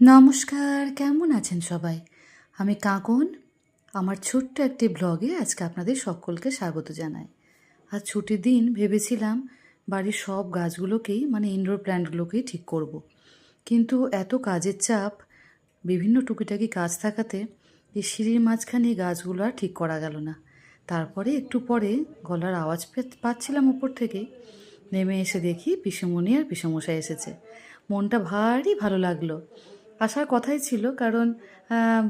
নমস্কার, কেমন আছেন সবাই? আমি কাঁকন। আমার ছোট্ট একটি ব্লগে আজকে আপনাদের সকলকে স্বাগত জানাই। আজ ছুটির দিন ভেবেছিলাম বাড়ির সব গাছগুলোকেই মানে ইনডোর প্ল্যান্টগুলোকেই ঠিক করব। কিন্তু এত কাজের চাপ, বিভিন্ন টুকিটাকি কাজ থাকাতে এই সিঁড়ির মাঝখানে এই গাছগুলো আর ঠিক করা গেল না। তারপরে একটু পরে গলার আওয়াজ পাচ্ছিলাম উপর থেকে, নেমে এসে দেখি পিসেমণি আর পিসেমশাই এসেছে। মনটা ভারী ভালো লাগলো। আসার কথাই ছিল, কারণ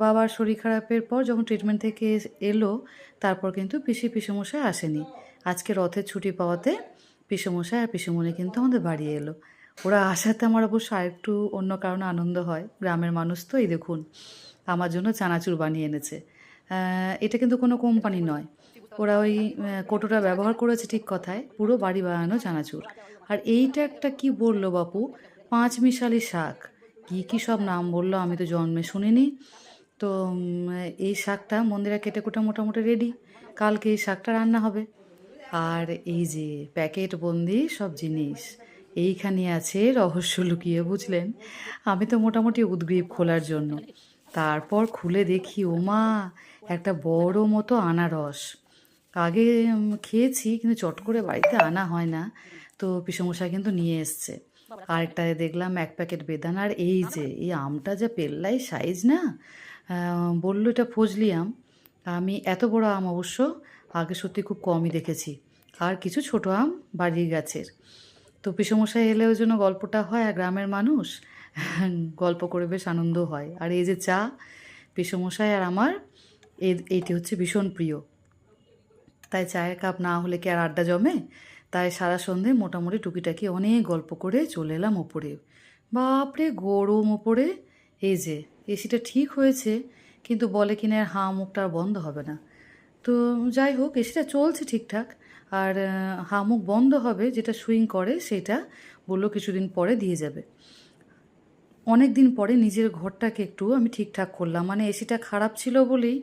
বাবার শরীর খারাপের পর যখন ট্রিটমেন্ট থেকে এলো, তারপর কিন্তু পিসেমশাই আসেনি। আজকে রথের ছুটি পাওয়াতে পিসেমশাই আর পিসেমণি কিন্তু আমাদের বাড়ি এলো। ওরা আসাতে আমার অবশ্য আরেকটু অন্য কারণে আনন্দ হয়। গ্রামের মানুষ তো, এই দেখুন আমার জন্য চানাচুর বানিয়ে এনেছে। এটা কিন্তু কোনো কোম্পানি নয়। ওরা ওই কৌটোটা ব্যবহার করেছে ঠিক কথায়, পুরো বাড়ি বানানো চানাচুর। আর এইটা একটা কি বলল বাপু, পাঁচমিশালি শাক, কী সব নাম বললো, আমি তো জন্মে শুনিনি। তো এই শাকটা মন্দিরা কেটে কুটে মোটামুটি রেডি। কালকে এই শাকটা রান্না হবে। আর এই যে প্যাকেট বন্দি সব জিনিস, এইখানে আছে রহস্য লুকিয়ে, বুঝলেন? আমি তো মোটামুটি উদগ্রীব খোলার জন্য। তারপর খুলে দেখি, ওমা, একটা বড় মতো আনারস। আগে খেয়েছি, কিন্তু চট করে বাড়িতে আনা হয় না। তো পিসেমশাই কিন্তু নিয়ে এসছে। আরেকটায় দেখলাম এক প্যাকেট বেদানা। আর এই যে এই আমটা যা পেল্লাই সাইজ না, বললো এটা ফজলি আম। আমি এত বড় আম অবশ্য আগে সত্যি খুব কমই দেখেছি। আর কিছু ছোট আম বাড়ির গাছের। তো পিসেমশাই এলে ওই জন্য গল্পটা হয়, আর গ্রামের মানুষ গল্প করে বেশ আনন্দ হয়। আর এই যে চা, পিসেমশাই আর আমার এইটি হচ্ছে ভীষণ প্রিয়। তাই চায়ের কাপ না হলে কি আর আড্ডা জমে? তাই সারা সন্ধে মোটামুটি টুকিটাকি অনেক গল্প করে চলে এলাম ওপরে। বাপরে গরম ওপরে! এই যে এসিটা ঠিক হয়েছে, কিন্তু বলে কিনা আর হাঁ মুখটা আর বন্ধ হবে না। তো যাই হোক, এসিটা চলছে ঠিকঠাক। আর হাঁ মুখ বন্ধ হবে, যেটা সুইং করে সেটা বললো কিছুদিন পরে দিয়ে যাবে। অনেক দিন পরে নিজের ঘরটাকে একটু আমি ঠিকঠাক করলাম। মানে এসিটা খারাপ ছিল বলেই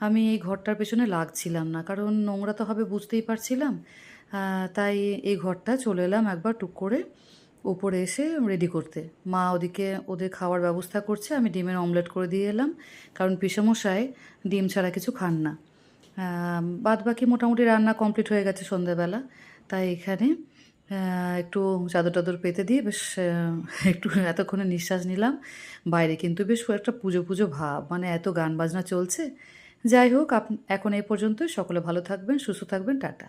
আমি এই ঘরটার পেছনে লাগছিলাম না, কারণ নোংরা তো হবে বুঝতেই পারছিলাম। তাই এই ঘরটা চলে এলাম একবার টুক করে উপরে এসে রেডি করতে। মা ওদিকে ওদের খাওয়ার ব্যবস্থা করছে, আমি ডিমের অমলেট করে দিয়ে এলাম, কারণ পিসেমশাই ডিম ছাড়া কিছু খান না। বাদ বাকি মোটামুটি রান্না কমপ্লিট হয়ে গেছে সন্ধ্যেবেলা। তাই এখানে একটু চাদর টাদর পেতে দিয়ে বেশ একটু এতক্ষণে নিঃশ্বাস নিলাম। বাইরে কিন্তু বেশ একটা পুজো পুজো ভাব, মানে এত গান বাজনা চলছে। যাই হোক, এখন এই পর্যন্তই। সকলে ভালো থাকবেন, সুস্থ থাকবেন, টাটা।